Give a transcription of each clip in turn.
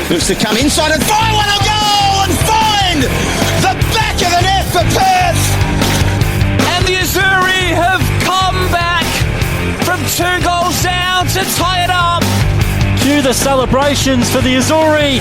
Looks to come inside and find one a goal and find the back of the net for Perth. And the Azzurri have come back from 2 goals down to tie it up. Cue the celebrations for the Azzurri.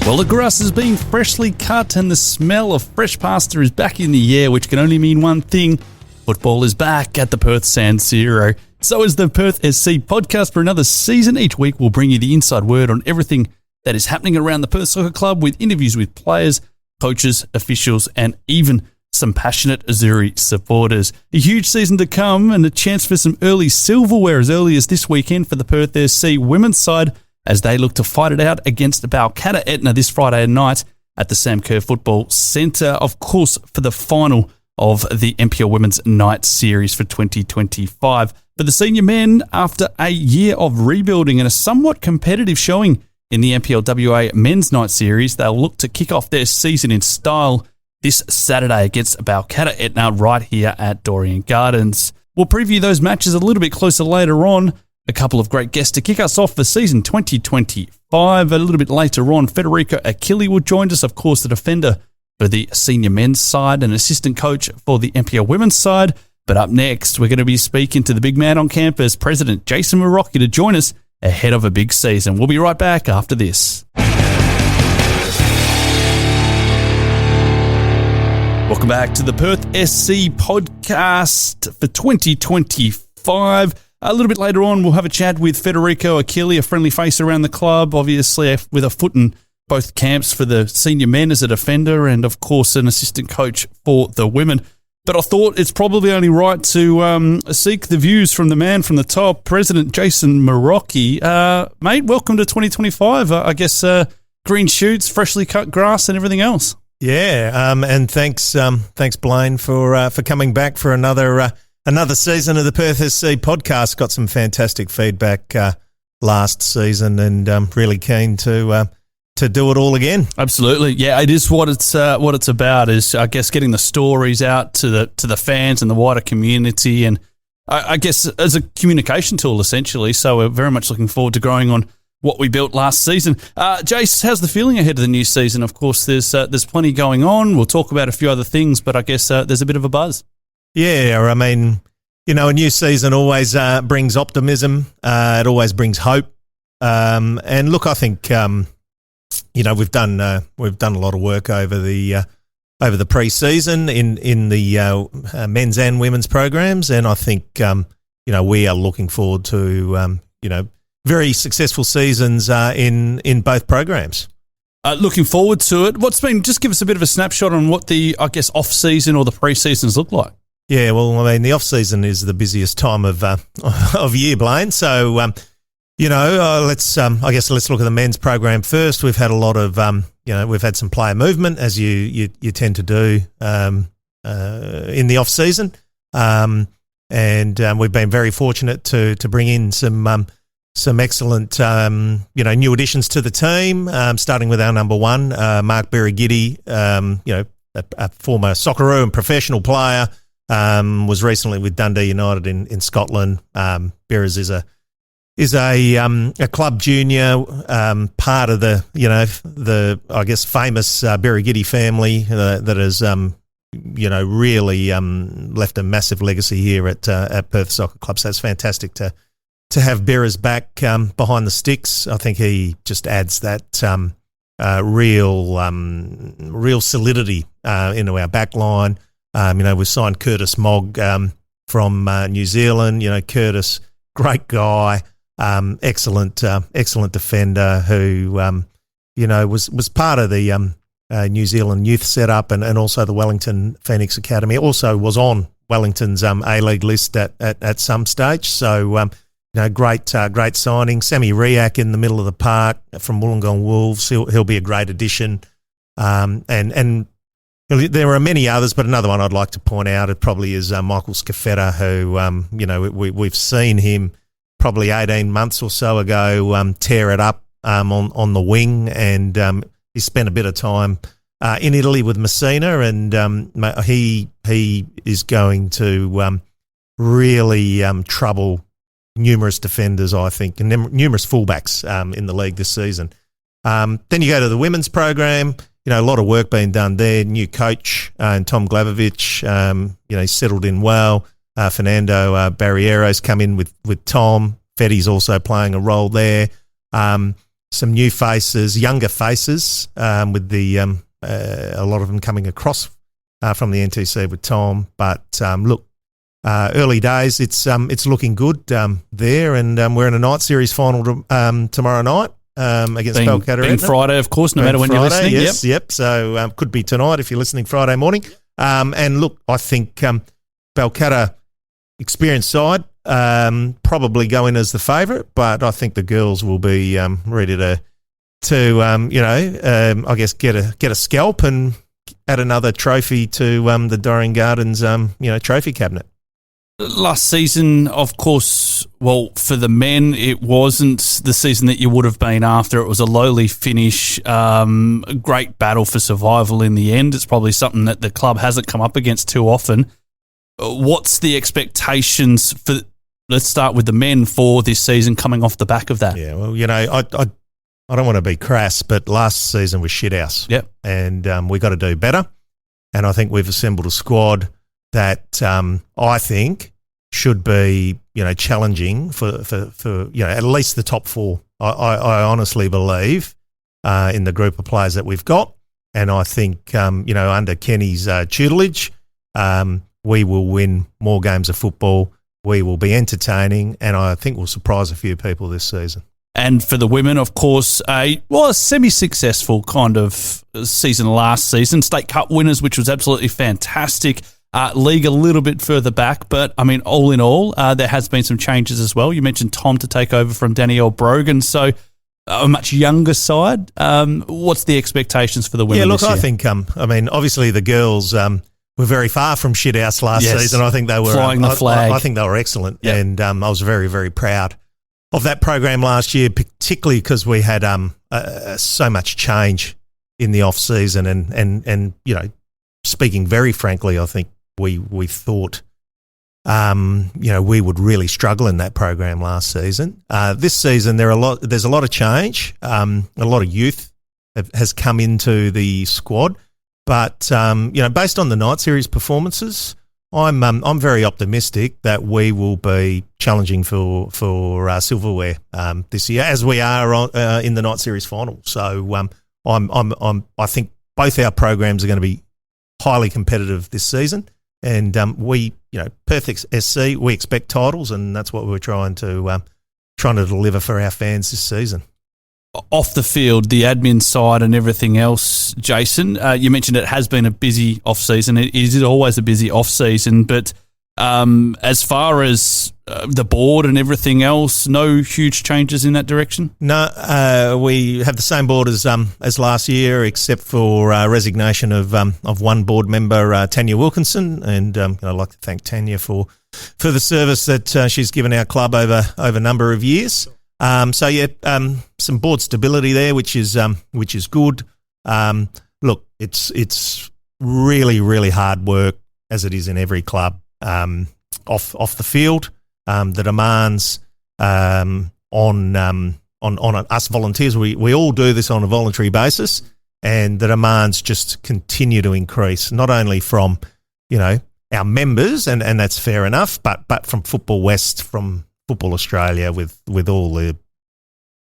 Well, the grass is being freshly cut and the smell of fresh pasta is back in the air, which can only mean one thing. Football is back at the Perth San Siro. So is the Perth SC Podcast for another season. Each week we'll bring you the inside word on everything that is happening around the Perth Soccer Club, with interviews with players, coaches, officials, and even some passionate Azzurri supporters. A huge season to come and a chance for some early silverware as early as this weekend for the Perth SC women's side as they look to fight it out against Balcatta Etna this Friday night at the Sam Kerr Football Centre, of course, for the final of the NPL Women's Night Series for 2025. For the senior men, after a year of rebuilding and a somewhat competitive showing in the NPLWA Men's Night Series, they'll look to kick off their season in style this Saturday against Balcatta Etna right here at Dorrien Gardens. We'll preview those matches a little bit closer later on. A couple of great guests to kick us off for season 2025. A little bit later on, Federico Achilli will join us, of course, the defender for the senior men's side and assistant coach for the NPL women's side. But up next, we're going to be speaking to the big man on campus, President Jason Marocchi, to join us ahead of a big season. We'll be right back after this. Welcome back to the Perth SC Podcast for 2025. A little bit later on, we'll have a chat with Federico Achilli, a friendly face around the club, obviously with a foot in both camps for the senior men as a defender and, of course, an assistant coach for the women. But I thought it's probably only right to seek the views from the man from the top, President Jason Marocchi. Mate, welcome to 2025. I guess green shoots, freshly cut grass and everything else. Yeah, and thanks Blaine for coming back for another season of the Perth SC Podcast. Got some fantastic feedback last season, and really keen to do it all again. Absolutely, yeah. It is what it's about. Is I guess getting the stories out to the fans and the wider community, and I guess as a communication tool essentially. So we're very much looking forward to growing on what we built last season. Jace, how's the feeling ahead of the new season? Of course, there's plenty going on. We'll talk about a few other things, but I guess there's a bit of a buzz. Yeah, I mean, a new season always brings optimism. It always brings hope. And look, I think we've done a lot of work over the pre-season in the men's and women's programs, and I think we are looking forward to very successful seasons in both programs. Looking forward to it. Just give us a bit of a snapshot on what the, I guess, off-season or the pre-seasons look like. Yeah, well, I mean, the off-season is the busiest time of year, Blaine. So, let's look at the men's program first. We've had a lot of, we've had some player movement, as you tend to do in the off-season. And we've been very fortunate to bring in some excellent, new additions to the team, starting with our number one, Mark Berigidi, a former Socceroo and professional player, was recently with Dundee United in Scotland. Beres is a club junior, part of the I guess famous Berigidi family that has really left a massive legacy here at Perth Soccer Club. So it's fantastic to have Beres back behind the sticks. I think he just adds that real solidity into our back line. We've signed Curtis Mogg from New Zealand. Curtis, great guy, excellent defender who was part of the New Zealand youth setup and also the Wellington Phoenix Academy. Also was on Wellington's A-League list at some stage. So great signing. Sammy Riak in the middle of the park from Wollongong Wolves. He'll be a great addition. And there are many others, but another one I'd like to point out, it probably is Michael Scafetta, who we've seen him probably 18 months or so ago tear it up on the wing, and he spent a bit of time in Italy with Messina, and he is going to really trouble numerous defenders, I think, and numerous fullbacks in the league this season. Then you go to the women's program. A lot of work being done there. New coach and Tom Glavovich, he's settled in well. Fernando Barriero's come in with Tom. Fetty's also playing a role there. Some new faces, younger faces, with a lot of them coming across from the NTC with Tom. But early days, it's looking good there, and we're in a night series final tomorrow night. Against Balcatta. Being Friday, of course, no matter when you're listening. Yes, yep. So could be tonight if you're listening Friday morning. And look, I think Balcatta, experienced side, probably go in as the favourite, but I think the girls will be ready to I guess get a scalp and add another trophy to the Dorrien Gardens trophy cabinet. Last season, of course, well, for the men, it wasn't the season that you would have been after. It was a lowly finish, a great battle for survival in the end. It's probably something that the club hasn't come up against too often. What's the expectations for, let's start with the men, for this season coming off the back of that? Yeah, well, I don't want to be crass, but last season was shithouse. Yep. And we got to do better. And I think we've assembled a squad that I think should be, challenging for at least the top four. I honestly believe in the group of players that we've got, and I think under Kenny's tutelage, we will win more games of football. We will be entertaining, and I think we'll surprise a few people this season. And for the women, of course, a semi-successful kind of season last season. State Cup winners, which was absolutely fantastic. League a little bit further back, but, I mean, all in all, there has been some changes as well. You mentioned Tom to take over from Danielle Brogan, so a much younger side. What's the expectations for the women this year? I think, obviously the girls were very far from shithouse last season. I think they were flying the flag. I think they were excellent, and I was very, very proud of that program last year, particularly because we had so much change in the off season, and speaking very frankly, I think we thought we would really struggle in that program last season. This season there's a lot of change, a lot of youth has come into the squad, but based on the night series performances, I'm very optimistic that we will be challenging for silverware this year, as we are in the night series final. So I think both our programs are going to be highly competitive this season, and Perth SC, we expect titles, and that's what we're trying to deliver for our fans this season. Off the field, the admin side and everything else, Jason, you mentioned it has been a busy off-season. It is always a busy off-season, but as far as the board and everything else, no huge changes in that direction? No, we have the same board as last year, except for resignation of one board member, Tanya Wilkinson, and I'd like to thank Tanya for the service that she's given our club over a number of years. Some board stability there, which is good. Look, it's really, really hard work, as it is in every club, off the field. The demands on us volunteers, we all do this on a voluntary basis, and the demands just continue to increase, not only from our members, and that's fair enough, but from Football West, from Football Australia, with all the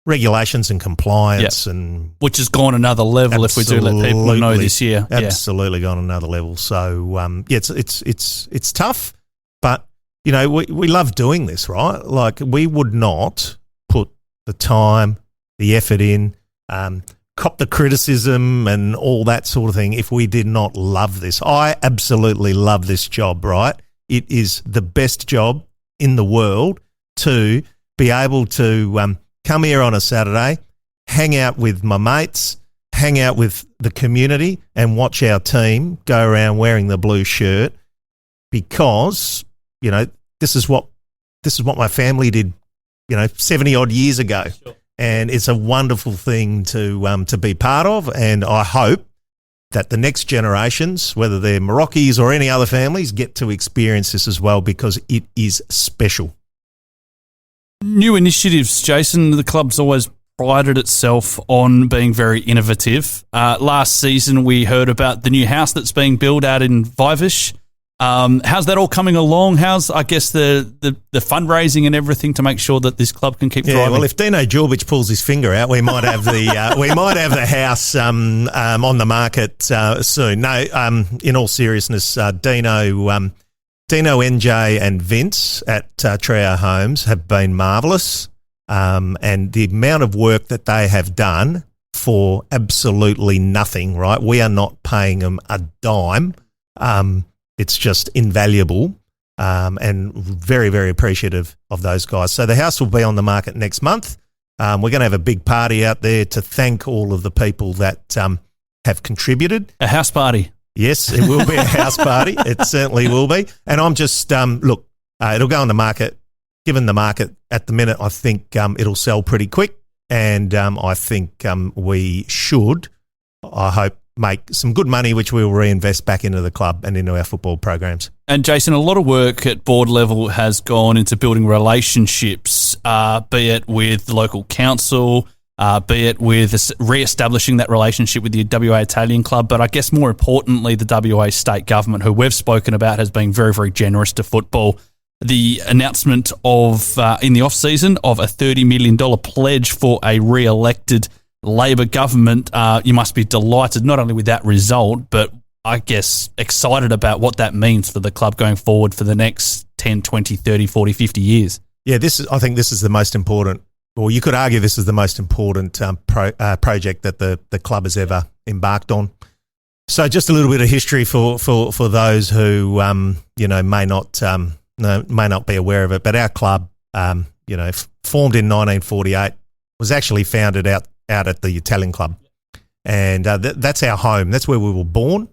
regulations and compliance, and which has gone another level. If we do let people know this year, absolutely gone another level. So it's tough, but we love doing this, right? Like, we would not put the time, the effort in, cop the criticism and all that sort of thing if we did not love this. I absolutely love this job, right? It is the best job in the world to be able to come here on a Saturday, hang out with my mates, hang out with the community, and watch our team go around wearing the blue shirt, because this is what my family did 70 odd years ago. Sure. And it's a wonderful thing to be part of, and I hope that the next generations, whether they're Marocchis or any other families, get to experience this as well, because it is special. New initiatives, Jason. The club's always prided itself on being very innovative. Last season, we heard about the new house that's being built out in Vivish. How's that all coming along? How's, I guess, the fundraising and everything to make sure that this club can keep thriving? Well, if Dino Djurbic pulls his finger out, we might have the house on the market soon. No, in all seriousness, Dino, NJ and Vince at Trio Homes have been marvellous, and the amount of work that they have done for absolutely nothing, right? We are not paying them a dime. It's just invaluable, and very, very appreciative of those guys. So the house will be on the market next month. We're going to have a big party out there to thank all of the people that have contributed. A house party. Yes, it will be a house party. It certainly will be. And I'm just, look, it'll go on the market. Given the market at the minute, I think it'll sell pretty quick. And I think we should, I hope, make some good money, which we'll reinvest back into the club and into our football programs. And Jason, a lot of work at board level has gone into building relationships, be it with the local council, be it with re-establishing that relationship with the WA Italian club, but I guess more importantly, the WA state government, who we've spoken about, has been very, very generous to football. The announcement of, in the off-season, of a $30 million pledge for a re-elected Labor government, you must be delighted not only with that result, but I guess excited about what that means for the club going forward for the next 10, 20, 30, 40, 50 years. Yeah, I think this is the most important, or you could argue this is the most important project that the club has ever embarked on. So just a little bit of history for those who may not be aware of it, but our club, formed in 1948, was actually founded out at the Italian club, and that's our home. That's where we were born.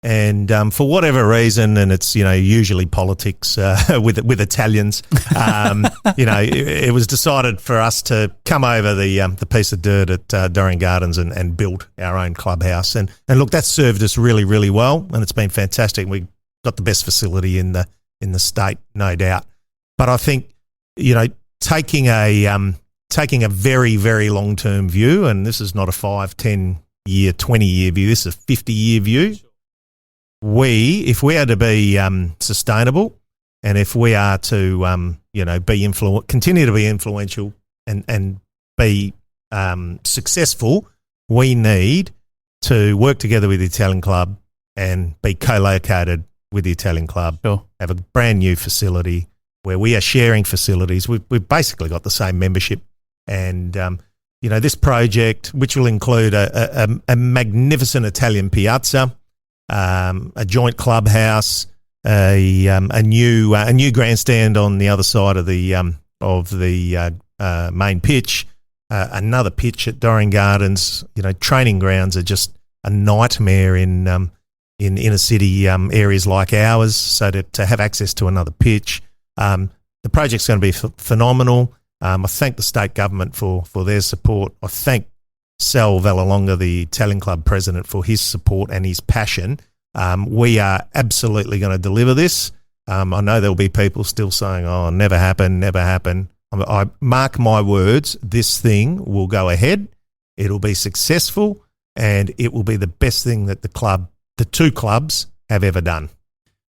And for whatever reason, and it's usually politics with Italians, it was decided for us to come over the piece of dirt at Dorrien Gardens and build our own clubhouse. And look, that's served us really, really well, and it's been fantastic. We got the best facility in the state, no doubt. But I think taking a very, very long term view, and this is not a 5, 10 year, 20 year view. This is a 50-year view. If we are to be sustainable, and if we are to continue to be influential and be successful, we need to work together with the Italian club and be co-located with the Italian club. Sure. Have a brand new facility where we are sharing facilities. We've basically got the same membership, and this project, which will include a magnificent Italian piazza, a joint clubhouse, a new grandstand on the other side of the main pitch, another pitch at Dorrien Gardens. Training grounds are just a nightmare in inner city areas like ours. So to have access to another pitch, the project's going to be phenomenal. I thank the state government for their support. I thank Sal Vallelonga, the Italian club president, for his support and his passion. We are absolutely going to deliver this. I know there'll be people still saying, "Oh, never happen, never happen." I mark my words, this thing will go ahead. It'll be successful, and it will be the best thing that the two clubs have ever done.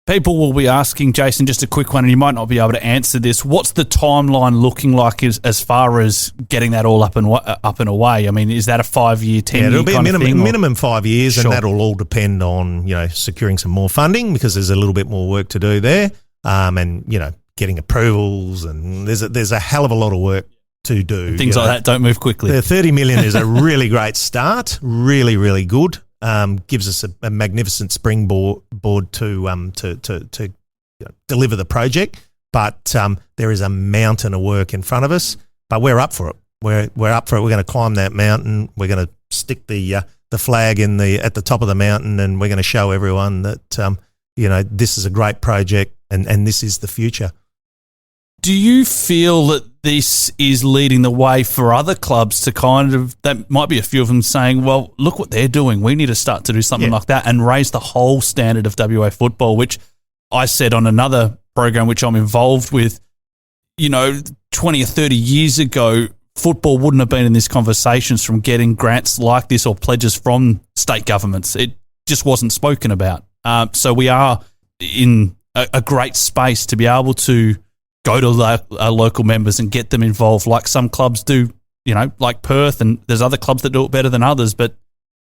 People will be asking, Jason, just a quick one, and you might not be able to answer this. What's the timeline looking like as far as getting that all up and away? I mean, is that a 5-year, 10-year it'll be kind a of thing? Minimum 5 years, Sure. And that'll all depend on securing some more funding, because there's a little bit more work to do there, and getting approvals, and there's a hell of a lot of work to do. Things like that don't move quickly. The 30 million is a really great start, really, really good. Gives us a magnificent springboard to deliver the project, but there is a mountain of work in front of us. But we're up for it. We're up for it. We're going to climb that mountain. We're going to stick the flag at the top of the mountain, and we're going to show everyone that this is a great project, and this is the future. Do you feel that this is leading the way for other clubs to that might be a few of them saying, well, look what they're doing. We need to start to do something like that and raise the whole standard of WA football, which I said on another program which I'm involved with. 20 or 30 years ago, football wouldn't have been in these conversations from getting grants like this or pledges from state governments. It just wasn't spoken about. So we are in a great space to be able to go to our local members and get them involved like some clubs do, like Perth, and there's other clubs that do it better than others. But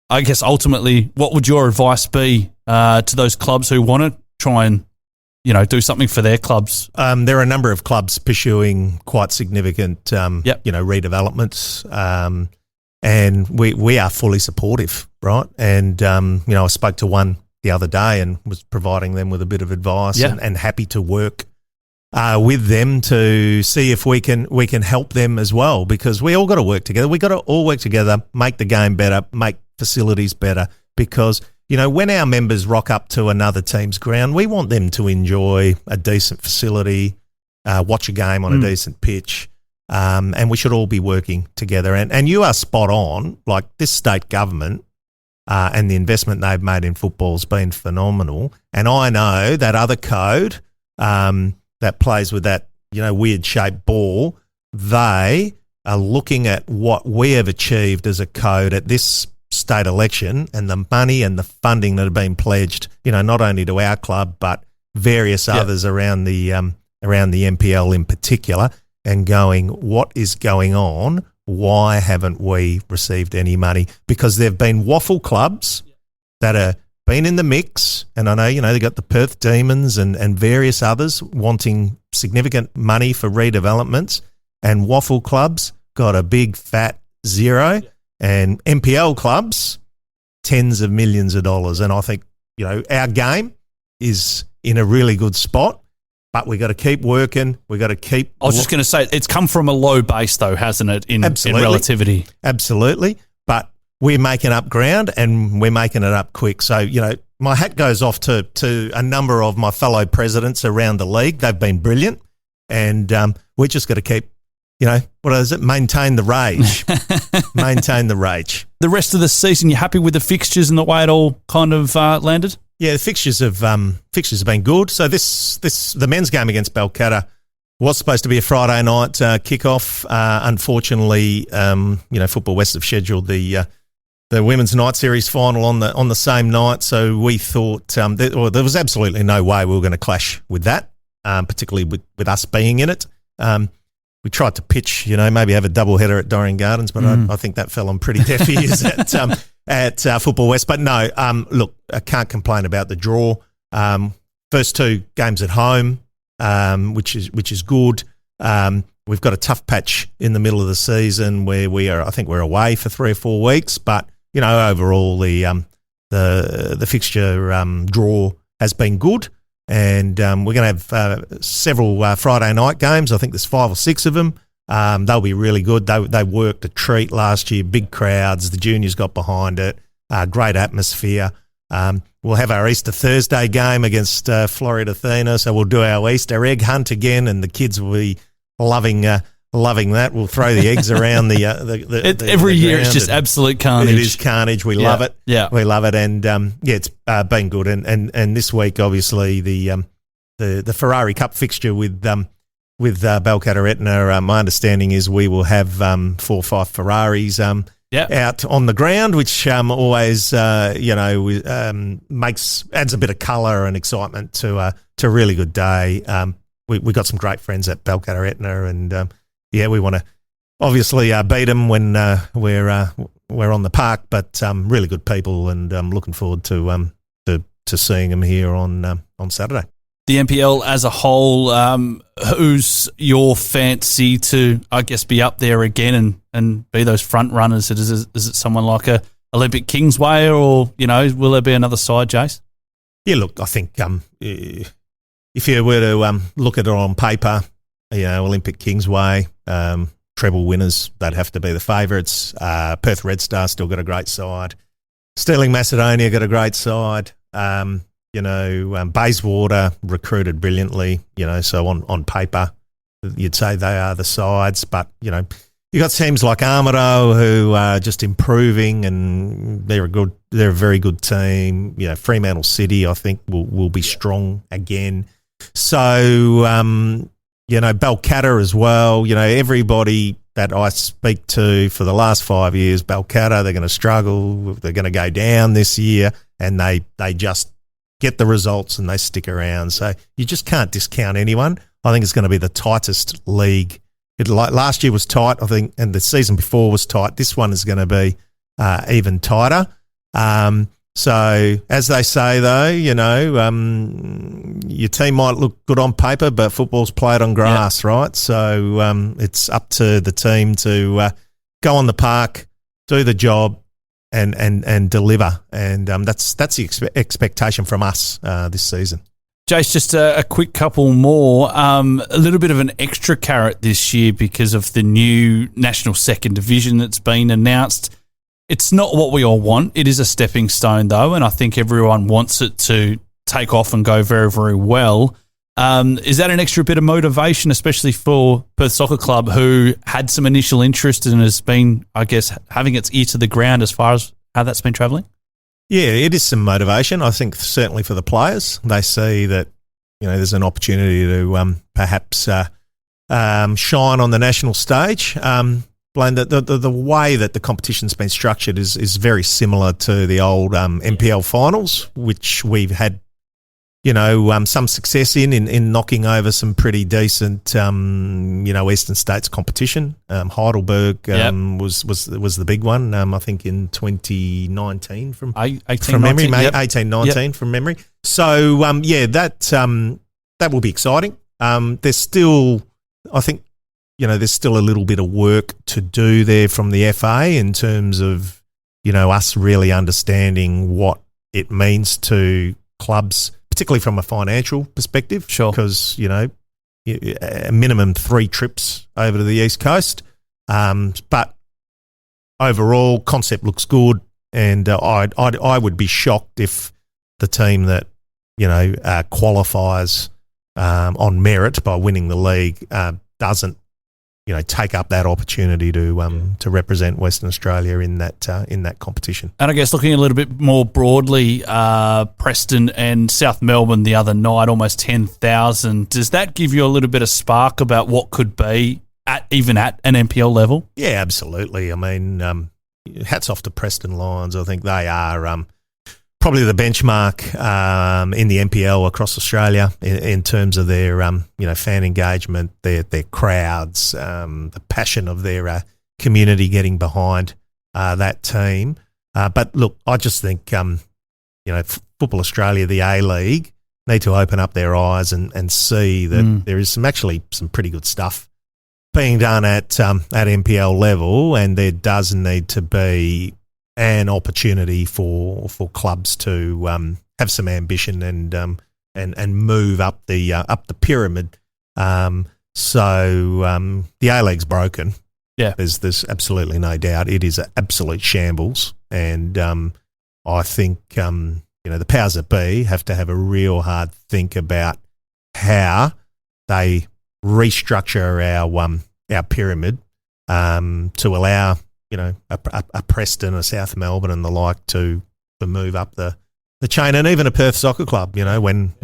I guess ultimately, what would your advice be to those clubs who want to try and, do something for their clubs? There are a number of clubs pursuing quite significant, redevelopments, and we are fully supportive, right? And, I spoke to one the other day and was providing them with a bit of advice and happy to work with them to see if we can help them as well, because we all got to work together. We got to all work together, make the game better, make facilities better, because when our members rock up to another team's ground, we want them to enjoy a decent facility, watch a game on a decent pitch, and we should all be working together. And you are spot on. Like, this state government and the investment they've made in football has been phenomenal. And I know that other code that plays with that weird shaped ball, they are looking at what we have achieved as a code at this state election and the money and the funding that have been pledged, not only to our club but various others around the NPL in particular, and going, what is going on? Why haven't we received any money? Because there have been waffle clubs that have been in the mix, and I know, they got the Perth Demons and various others wanting significant money for redevelopments, and waffle clubs got a big fat zero, and NPL clubs tens of millions of dollars. And I think our game is in a really good spot, but we got to keep working. We got to keep. I was just going to say, it's come from a low base though, hasn't it? In relativity, absolutely. But we're making up ground, and we're making it up quick. So my hat goes off to a number of my fellow presidents around the league. They've been brilliant, and we just got to keep. What is it? Maintain the rage. Maintain the rage. The rest of the season, you happy with the fixtures and the way it all kind of landed? Yeah, the fixtures have been good. So the men's game against Balcatta was supposed to be a Friday night kickoff. Unfortunately, Football West have scheduled the women's night series final on the same night. So we thought there was absolutely no way we were going to clash with that, particularly with us being in it. We tried to pitch, maybe have a double header at Dorrien Gardens, but I think that fell on pretty deaf ears at Football West. But no, look, I can't complain about the draw. First two games at home, which is good. We've got a tough patch in the middle of the season where I think we're away for 3 or 4 weeks. But overall the fixture draw has been good. And we're going to have several Friday night games. I think there's 5 or 6 of them. They'll be really good. They worked a treat last year, big crowds. The juniors got behind it, great atmosphere. We'll have our Easter Thursday game against Florida Athena, so we'll do our Easter egg hunt again, and the kids will be loving that. We'll throw the eggs around every year. It's just absolute carnage. It is carnage. We love it. Yeah, we love it, and it's been good. And this week, obviously, the Ferrari Cup fixture with Balcatta Etna. My understanding is we will have 4 or 5 Ferraris out on the ground, which always adds a bit of colour and excitement to a really good day. We got some great friends at Balcatta Etna, and we want to obviously beat them when we're on the park. But really good people, and I'm looking forward to seeing them here on Saturday. The NPL as a whole, who's your fancy to, I guess, be up there again and be those front runners? Is it someone like a Olympic Kingsway, or will there be another side, Jace? Yeah, look, I think if you were to look at it on paper, Olympic Kingsway, treble winners, they'd have to be the favourites. Perth Red Star still got a great side. Sterling Macedonia got a great side. Bayswater recruited brilliantly, so on paper, you'd say they are the sides. But, you got teams like Armado who are just improving, and they're a very good team. Fremantle City, I think, will be strong again. So, Balcatta as well. Everybody that I speak to for the last 5 years, Balcatta, they're going to struggle. They're going to go down this year, and they just get the results and they stick around. So you just can't discount anyone. I think it's going to be the tightest league. Last year was tight, I think, and the season before was tight. This one is going to be even tighter. So as they say, though, your team might look good on paper, but football's played on grass, right? So it's up to the team to go on the park, do the job, and deliver. And that's the expectation from us this season. Jace, just a quick couple more. A little bit of an extra carrot this year because of the new National Second Division that's been announced. It's not what we all want. It is a stepping stone, though, and I think everyone wants it to take off and go very, very well. Is that an extra bit of motivation, especially for Perth Soccer Club, who had some initial interest and has been, I guess, having its ear to the ground as far as how that's been travelling? Yeah, it is some motivation. I think certainly for the players, they see that there's an opportunity to perhaps shine on the national stage. Blaine, the way that the competition's been structured is very similar to the old NPL finals, which we've had, some success in knocking over some pretty decent, Eastern States competition. Heidelberg was the big one. I think in 2019 from memory, 18-19 from memory. So that will be exciting. There's still, I think, there's still a little bit of work to do there from the FA in terms of, us really understanding what it means to clubs, particularly from a financial perspective. Sure. Because, a minimum 3 trips over to the East Coast. But overall, concept looks good. And I would be shocked if the team that, qualifies on merit by winning the league doesn't, take up that opportunity to represent Western Australia in that competition. And I guess looking a little bit more broadly, Preston and South Melbourne the other night, almost 10,000. Does that give you a little bit of spark about what could be even at an NPL level? Yeah, absolutely. I mean, hats off to Preston Lions. I think they are probably the benchmark in the NPL across Australia in terms of their fan engagement, their crowds, the passion of their community getting behind that team. But look, I just think Football Australia, the A-League, need to open up their eyes and see that there is some pretty good stuff being done at NPL level, and there does need to be an opportunity for clubs to have some ambition and move up the pyramid. So the A-League's broken. Yeah, there's absolutely no doubt. It is an absolute shambles, and I think the powers that be have to have a real hard think about how they restructure our pyramid to allow a Preston, a South Melbourne, and the like to move up the chain, and even a Perth Soccer Club. When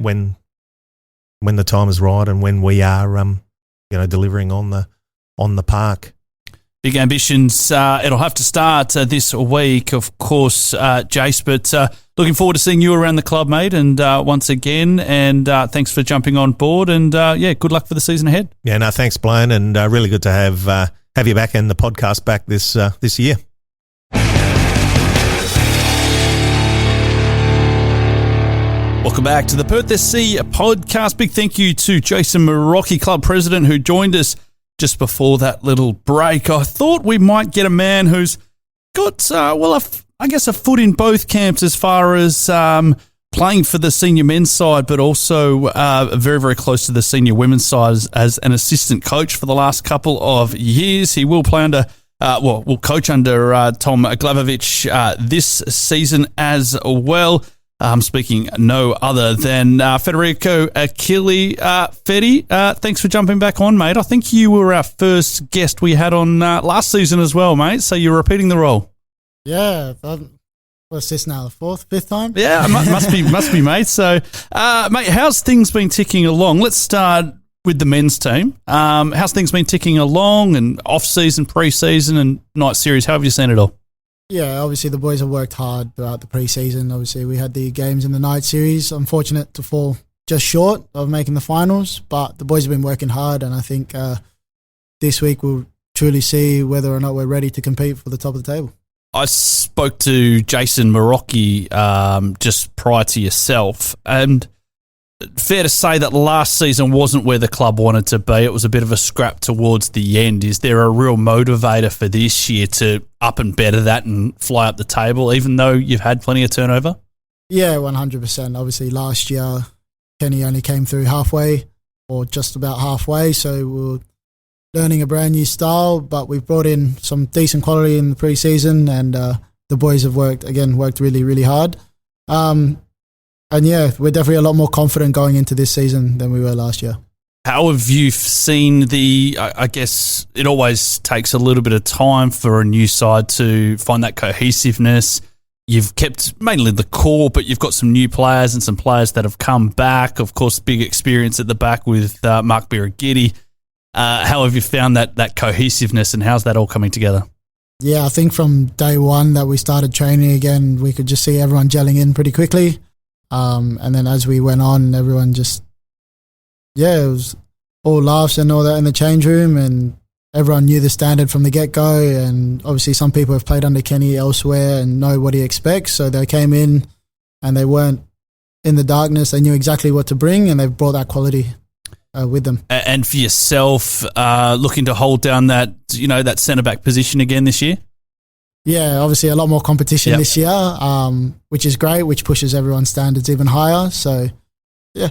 the time is right, and when we are delivering on the park. Big ambitions. It'll have to start this week, of course, Jace, but looking forward to seeing you around the club, mate, and once again, and thanks for jumping on board, and good luck for the season ahead. Yeah, no, thanks, Blaine, and really good to have you back and the podcast back this year. Welcome back to the Perth SC Podcast. Big thank you to Jason Marocchi, Club President, who joined us just before that little break. I thought we might get a man who's got, a foot in both camps as far as playing for the senior men's side, but also very, very close to the senior women's side as an assistant coach for the last couple of years. He will play under, will coach under Tom Glavovich this season as well. I'm speaking no other than Federico Achilli. Fedi, thanks for jumping back on, mate. I think you were our first guest we had on last season as well, mate, so you're repeating the role. Yeah, what's this now, the 4th, 5th time? Yeah, must be, mate. So, mate, how's things been ticking along? Let's start with the men's team. How's things been ticking along, and off-season, pre-season and night series? How have you seen it all? Yeah, obviously the boys have worked hard throughout the pre-season. Obviously we had the games in the night series. Unfortunate to fall just short of making the finals, but the boys have been working hard, and I think this week we'll truly see whether or not we're ready to compete for the top of the table. I spoke to Jason Marocchi just prior to yourself, and fair to say that last season wasn't where the club wanted to be. It was a bit of a scrap towards the end. Is there a real motivator for this year to up and better that and fly up the table, even though you've had plenty of turnover? Yeah, 100%. Obviously last year Kenny only came through halfway or just about halfway, so we're learning a brand new style, but we've brought in some decent quality in the pre-season, and the boys have worked really, really hard. And yeah, we're definitely a lot more confident going into this season than we were last year. How have you seen I guess it always takes a little bit of time for a new side to find that cohesiveness. You've kept mainly the core, but you've got some new players and some players that have come back. Of course, big experience at the back with Mark Birighitti. How have you found that cohesiveness, and how's that all coming together? Yeah, I think from day one that we started training again, we could just see everyone gelling in pretty quickly. And then as we went on, everyone just, it was all laughs and all that in the change room, and everyone knew the standard from the get-go. And obviously some people have played under Kenny elsewhere and know what he expects, so they came in and they weren't in the darkness. They knew exactly what to bring, and they've brought that quality with them. And for yourself, looking to hold down that centre-back position again this year? Yeah, obviously a lot more competition this year, which is great, which pushes everyone's standards even higher. So, yeah,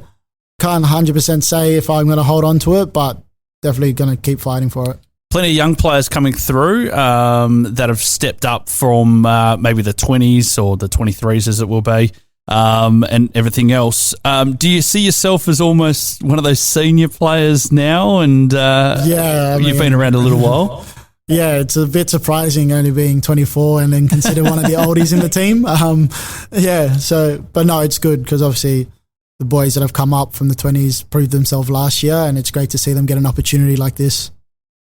can't 100% say if I'm going to hold on to it, but definitely going to keep fighting for it. Plenty of young players coming through that have stepped up from maybe the 20s or the 23s as it will be, and everything else. Do you see yourself as almost one of those senior players now? And you've been around a little while. Yeah, it's a bit surprising only being 24 and then considered one of the oldies in the team. But no, it's good because obviously the boys that have come up from the 20s proved themselves last year, and it's great to see them get an opportunity like this.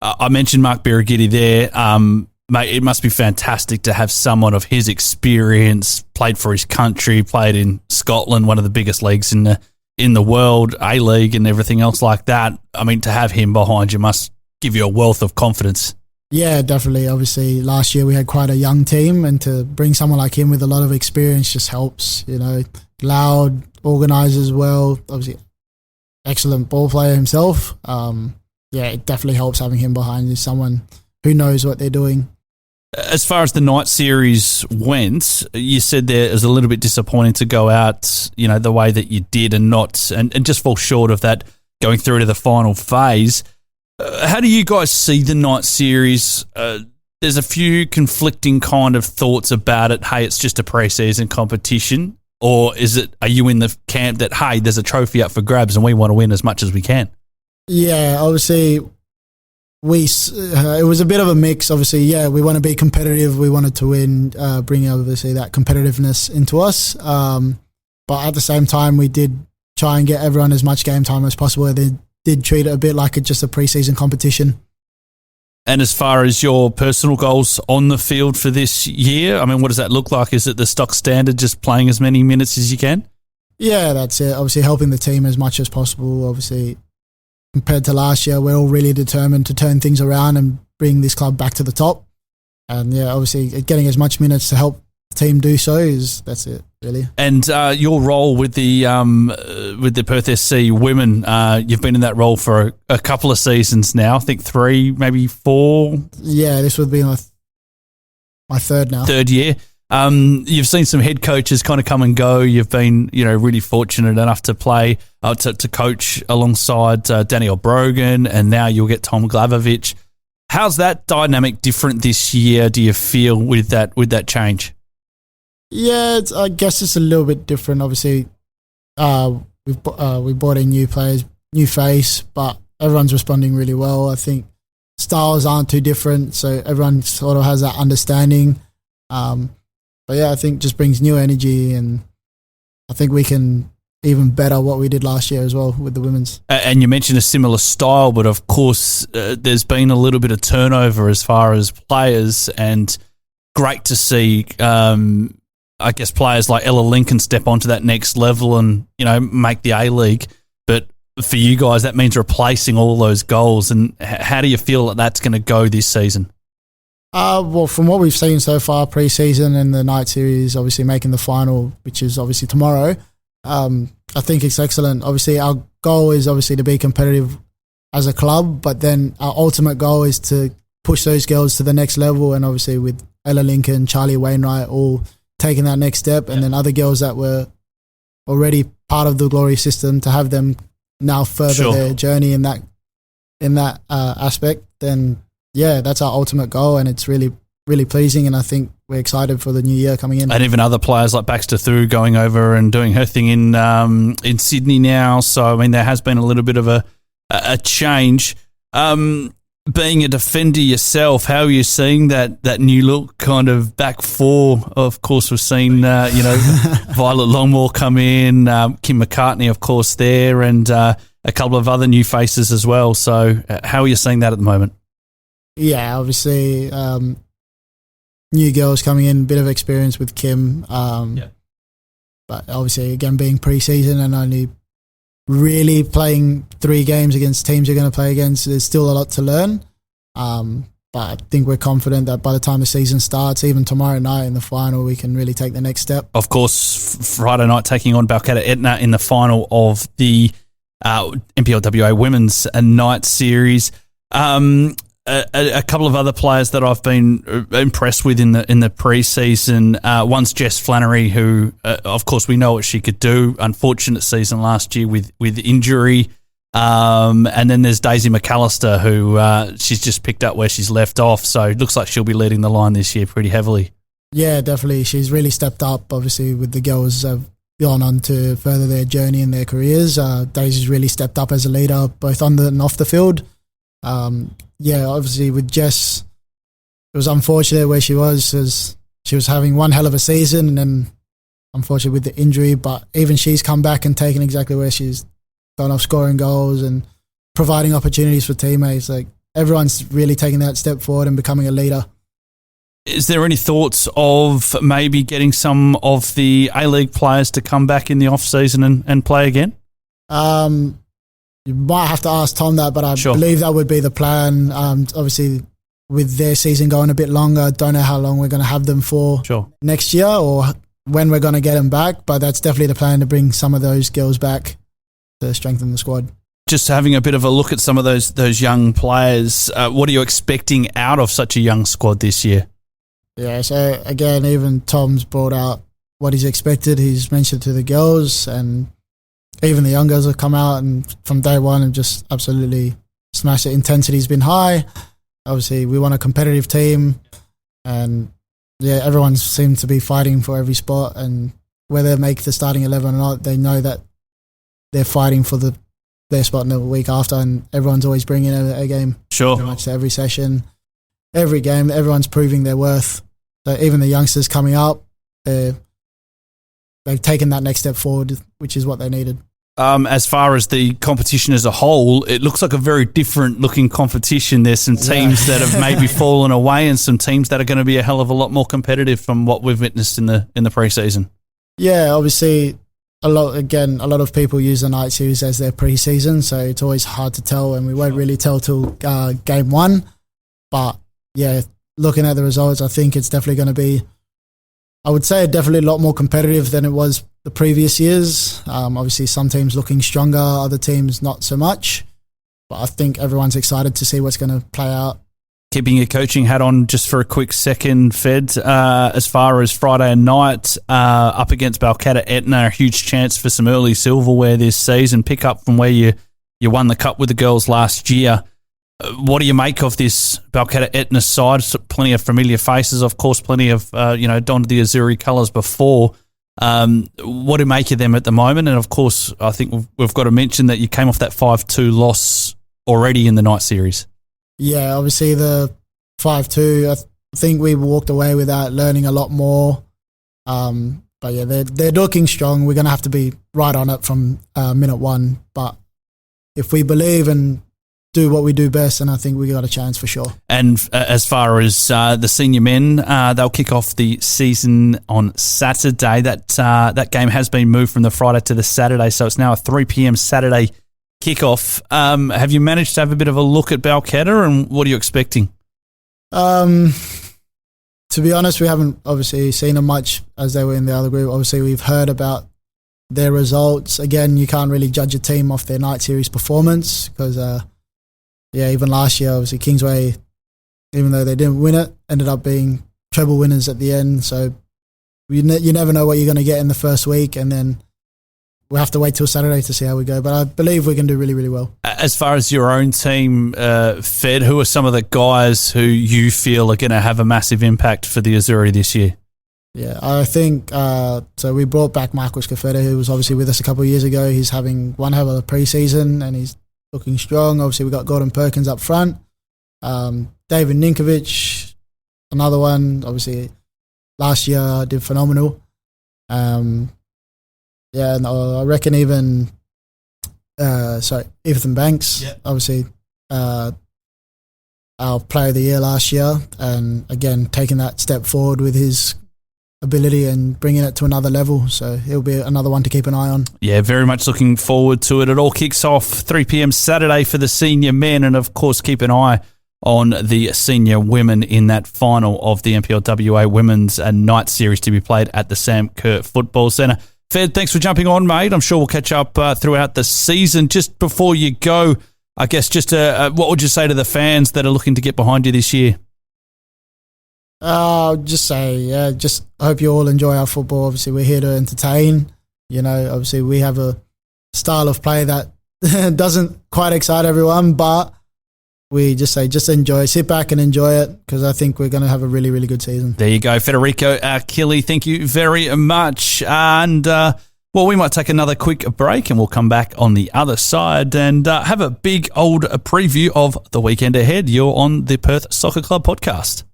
I mentioned Mark Birighitti there. Mate, it must be fantastic to have someone of his experience, played for his country, played in Scotland, one of the biggest leagues in the world, A-League and everything else like that. I mean, to have him behind you must give you a wealth of confidence. Yeah, definitely. Obviously, last year we had quite a young team, and to bring someone like him with a lot of experience just helps. Loud, organised as well. Obviously, excellent ball player himself. It definitely helps having him behind you, someone who knows what they're doing. As far as the night series went, you said there it was a little bit disappointing to go out, the way that you did and just fall short of that going through to the final phase. How do you guys see the night series? There's a few conflicting kind of thoughts about it. Hey, it's just a pre-season competition. Or are you in the camp that, hey, there's a trophy up for grabs and we want to win as much as we can? Yeah, obviously it was a bit of a mix. Obviously, we want to be competitive. We wanted to win, bring obviously that competitiveness into us. But at the same time, we did try and get everyone as much game time as possible. They did treat it a bit like just a pre-season competition. And as far as your personal goals on the field for this year, I mean, what does that look like? Is it the stock standard, just playing as many minutes as you can? Yeah, that's it. Obviously, helping the team as much as possible. Obviously, compared to last year, we're all really determined to turn things around and bring this club back to the top. And obviously, getting as much minutes to help the team do so that's it, really. And your role with the Perth SC women, you've been in that role for a couple of seasons now. I think 3, maybe 4. Yeah, this would be my third now. Third year. You've seen some head coaches kind of come and go. You've been, really fortunate enough to play, to coach alongside Daniel Brogan, and now you'll get Tom Glavovich. How's that dynamic different this year, do you feel, with that change? Yeah, I guess it's a little bit different. Obviously, we brought in new players, new face, but everyone's responding really well. I think styles aren't too different, so everyone sort of has that understanding. But I think just brings new energy, and I think we can even better what we did last year as well with the women's. And you mentioned a similar style, but of course there's been a little bit of turnover as far as players, and great to see, I guess, players like Ella Lincoln step onto that next level and, make the A-League. But for you guys, that means replacing all those goals. And how do you feel that that's going to go this season? Well, from what we've seen so far, pre-season and the night series, obviously making the final, which is obviously tomorrow, I think it's excellent. Obviously, our goal is obviously to be competitive as a club, but then our ultimate goal is to push those girls to the next level. And obviously with Ella Lincoln, Charlie Wainwright, all taking that next step, and then other girls that were already part of the Glory system, to have them now further their journey in that aspect, then that's our ultimate goal, and it's really, really pleasing, and I think we're excited for the new year coming in. And even other players like Baxter Thu going over and doing her thing in Sydney now. So, I mean, there has been a little bit of a change. Being a defender yourself, how are you seeing that new look kind of back four? Of course, we've seen, Violet Longmore come in, Kim McCartney, of course, there, and a couple of other new faces as well. So how are you seeing that at the moment? Yeah, obviously, new girls coming in, bit of experience with Kim. But obviously, again, being pre-season and only really playing 3 games against teams you're going to play against, there's still a lot to learn. But I think we're confident that by the time the season starts, even tomorrow night in the final, we can really take the next step. Of course, Friday night taking on Balcatta Etna in the final of the NPLWA Women's Night Series. A couple of other players that I've been impressed with in the pre-season. One's Jess Flannery, who, of course, we know what she could do. Unfortunate season last year with injury. And then there's Daisy McAllister, who she's just picked up where she's left off. So it looks like she'll be leading the line this year pretty heavily. Yeah, definitely. She's really stepped up, obviously, with the girls gone on to further their journey in their careers. Daisy's really stepped up as a leader, both on the and off the field. Obviously with Jess, it was unfortunate where she was, because she was having one hell of a season, and then unfortunately with the injury, but even she's come back and taken exactly where she's gone off, scoring goals and providing opportunities for teammates. Like, everyone's really taking that step forward and becoming a leader. Is there any thoughts of maybe getting some of the A-League players to come back in the off-season and play again? You might have to ask Tom that, but I believe that would be the plan. Obviously, with their season going a bit longer, I don't know how long we're going to have them for next year or when we're going to get them back, but that's definitely the plan, to bring some of those girls back to strengthen the squad. Just having a bit of a look at some of those young players, what are you expecting out of such a young squad this year? Yeah, so again, even Tom's brought out what he's expected. He's mentioned to the girls, and even the young girls have come out and from day one and just absolutely smashed it. Intensity's been high. Obviously, we want a competitive team, and everyone seems to be fighting for every spot, and whether they make the starting 11 or not, they know that they're fighting for their spot in the week after, and everyone's always bringing a game. Pretty much to every session, every game, everyone's proving their worth. So even the youngsters coming up, they've taken that next step forward, which is what they needed. As far as the competition as a whole, it looks like a very different looking competition. There's some teams that have maybe fallen away, and some teams that are going to be a hell of a lot more competitive from what we've witnessed in the pre-season. Yeah, obviously, a lot of people use the night series as their pre-season, so it's always hard to tell, and we won't really tell till game 1. But looking at the results, I think it's definitely going to be, I would say, definitely a lot more competitive than it was the previous years. Obviously, some teams looking stronger, other teams not so much. But I think everyone's excited to see what's going to play out. Keeping your coaching hat on just for a quick second, Fed, as far as Friday night, up against Balcatta Etna, a huge chance for some early silverware this season, pick up from where you won the cup with the girls last year. What do you make of this Balcatta Etna side? Plenty of familiar faces, of course, plenty of, donned the Azzurri colours before. What do you make of them at the moment? And, of course, I think we've got to mention that you came off that 5-2 loss already in the night series. Yeah, obviously the 5-2, I think we walked away with that learning a lot more. But yeah, they're looking strong. We're going to have to be right on it from minute one. But if we believe and do what we do best, and I think we got a chance for sure. And as far as the senior men, they'll kick off the season on Saturday. That game has been moved from the Friday to the Saturday, so it's now a 3 p.m. Saturday kickoff. Have you managed to have a bit of a look at Balcatta, and what are you expecting? To be honest, we haven't obviously seen them much as they were in the other group. Obviously, we've heard about their results. Again, you can't really judge a team off their night series performance because, even last year, obviously, Kingsway, even though they didn't win it, ended up being treble winners at the end. So you never know what you're going to get in the first week, and then we'll have to wait till Saturday to see how we go. But I believe we can do really, really well. As far as your own team, Fed, who are some of the guys who you feel are going to have a massive impact for the Azzurri this year? Yeah, I think so. We brought back Marcus Cafetta, who was obviously with us a couple of years ago. He's having one hell of a pre-season, and he's looking strong. Obviously, we got Gordon Perkins up front. David Ninkovic, another one. Obviously, last year did phenomenal. And I reckon even Ethan Banks, obviously our player of the year last year, and again taking that step forward with his ability and bringing it to another level. So he'll be another one to keep an eye on. Yeah, very much looking forward to it. It all kicks off 3 p.m. Saturday for the senior men, and of course keep an eye on the senior women in that final of the NPLWA Women's Night Series to be played at the Sam Kerr Football Centre. Fed, thanks for jumping on, mate. I'm sure we'll catch up throughout the season. Just before you go, I guess what would you say to the fans that are looking to get behind you this year? I'll just say, just hope you all enjoy our football. Obviously, we're here to entertain. Obviously, we have a style of play that doesn't quite excite everyone, but we just say, just enjoy, sit back and enjoy it, because I think we're going to have a really, really good season. There you go, Federico Achilli. Thank you very much. And, we might take another quick break and we'll come back on the other side and have a big old preview of the weekend ahead. You're on the Perth Soccer Club podcast.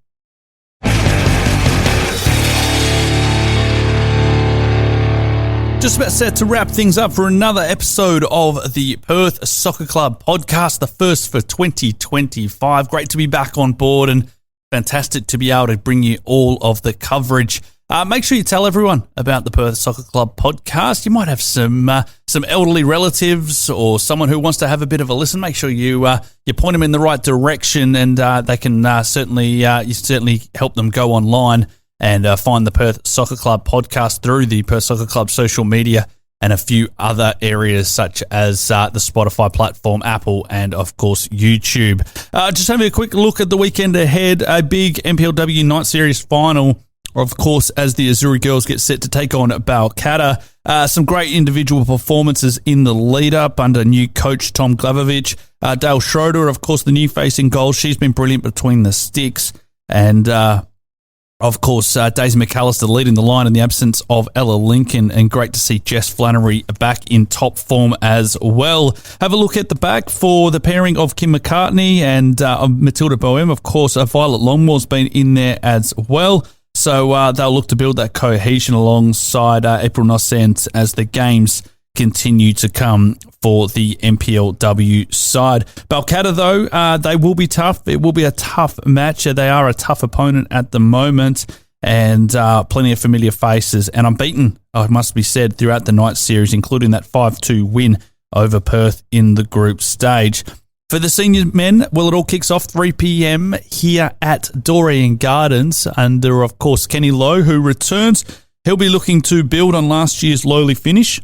Just about set to wrap things up for another episode of the Perth Soccer Club podcast, the first for 2025. Great to be back on board and fantastic to be able to bring you all of the coverage. Make sure you tell everyone about the Perth Soccer Club podcast. You might have some elderly relatives or someone who wants to have a bit of a listen. Make sure you point them in the right direction, and they can certainly help them go online and find the Perth Soccer Club podcast through the Perth Soccer Club social media and a few other areas such as the Spotify platform, Apple, and of course YouTube. Just having a quick look at the weekend ahead, a big NPLW Night Series final, of course, as the Azzurri girls get set to take on Balcatta. Some great individual performances in the lead-up under new coach Tom Glavovich. Dale Schroeder, of course, the new face in goal. She's been brilliant between the sticks. And of course, Daisy McAllister leading the line in the absence of Ella Lincoln, and great to see Jess Flannery back in top form as well. Have a look at the back for the pairing of Kim McCartney and Matilda Boehm. Of course, Violet Longmore's been in there as well. So they'll look to build that cohesion alongside April Nocent as the games continue to come for the NPLW side. Balcatta, though, they will be tough. It will be a tough match. They are a tough opponent at the moment, and plenty of familiar faces. And unbeaten, it must be said, throughout the night series, including that 5-2 win over Perth in the group stage. For the senior men, it all kicks off 3 p.m. here at Dorrien Gardens under, of course, Kenny Lowe, who returns. He'll be looking to build on last year's lowly finish.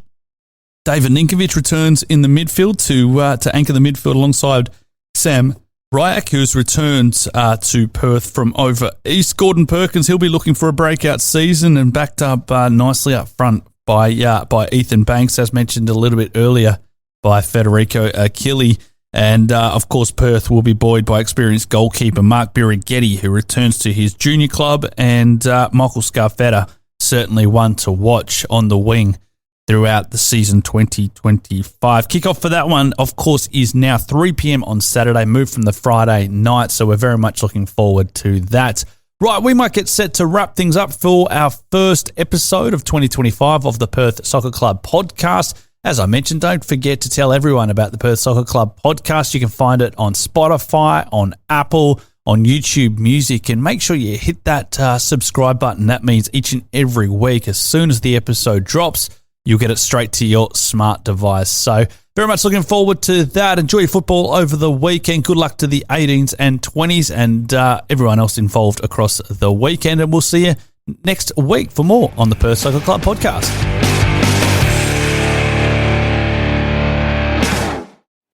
David Ninkovic returns in the midfield to anchor the midfield alongside Sam Ryak, who's returned to Perth from over east. Gordon Perkins, he'll be looking for a breakout season and backed up nicely up front by Ethan Banks, as mentioned a little bit earlier by Federico Achilli. And, of course, Perth will be buoyed by experienced goalkeeper Mark Birighetti, who returns to his junior club, and Michael Scarfetta, certainly one to watch on the wing throughout the season 2025. Kickoff for that one, of course, is now 3 p.m. on Saturday, moved from the Friday night, so we're very much looking forward to that. Right, we might get set to wrap things up for our first episode of 2025 of the Perth Soccer Club podcast. As I mentioned, don't forget to tell everyone about the Perth Soccer Club podcast. You can find it on Spotify, on Apple, on YouTube Music, and make sure you hit that subscribe button. That means each and every week, as soon as the episode drops, you'll get it straight to your smart device. So very much looking forward to that. Enjoy your football over the weekend. Good luck to the 18s and 20s and everyone else involved across the weekend. And we'll see you next week for more on the Perth Soccer Club podcast.